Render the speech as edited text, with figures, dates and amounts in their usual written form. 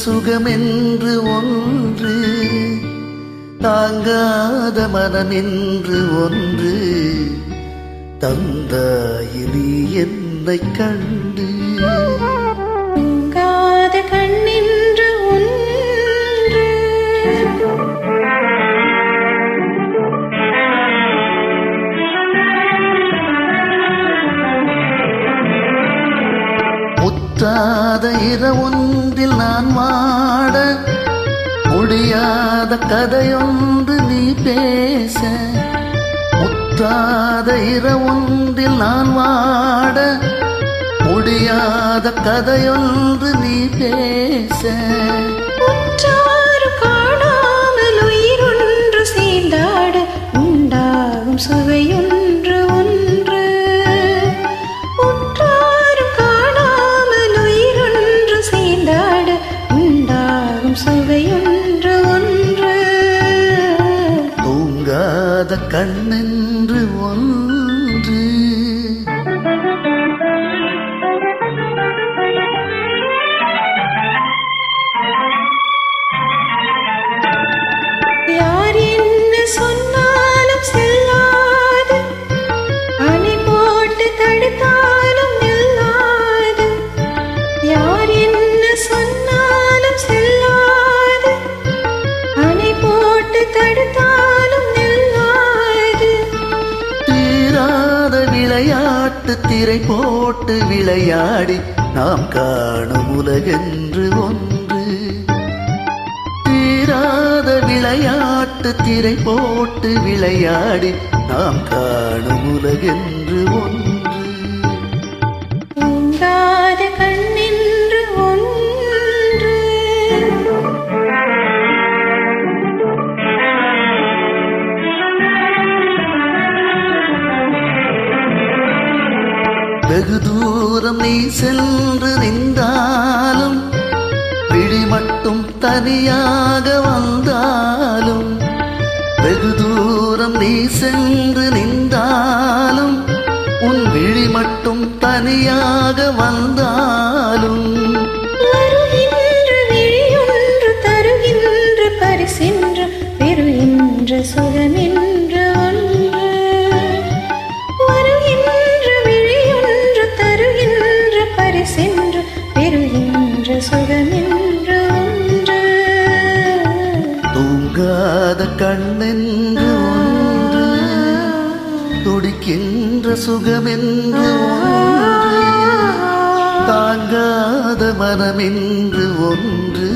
சுகமென்று ஒன்று, தாங்காத மனமென்று ஒன்று, தந்தாயினி என்னை கண்டு. தூங்காத கண்ணென்று ஒன்று, முத்தாத இரவொன்றில் நான் வாட, முடியாத கதையொன்று நீ பேச. முத்தாத இரவொன்றில் நான் வாட, முடியாத கதையொன்று நீ பேச. உற்றாறு காணாமல் உயிரொன்று சேர்ந்தாட, உண்டாகும் சுவையொன்று ஒன்று. உற்றாறு காணாமல் உயிரொன்று சேர்ந்தாட, உண்டாகும் சுவையொன்று ஒன்று. தூங்காத கண்ணென்று ஒன்று, யார் என்ன சொன்னாலும் செல்லாது, அணை போட்டு தடுத்தாலும் நில்லாது. யார் என்ன சொன்னாலும் செல்லாது, அணை போட்டு தடுத்தாலும் நில்லாது. தீராத விளையாட்டு திரை போட்டு விளையாடி நாம் காணும் உலகென்று ஒன்று. தீராத விளையாட்டு திரை போட்டு விளையாடி நாம் காணும் உலகென்று ஒன்று. தூங்காத கண்ணென்று ஒன்று, வெகு தூரம் நீ சென்று நின்றாலும், விழி மட்டும் தனியாக வந்தாலும். வெகு தூரம் நீ சென்று நின்றாலும், உன் விழி மட்டும் தனியாக வந்தாலும். வருகின்ற விழியொன்று தருகின்ற பரிசென்று, பெறுகின்ற சுகமென்று ஒன்று. வருகின்ற விழியொன்று தருகின்ற பரிசென்று, பெறுகின்ற சுகமென்று ஒன்று. தூங்காத கண்ணென்று ஒன்று, துடிக்கின்ற சுகமென்று ஒன்று, தாங்காத மனமென்று ஒன்று,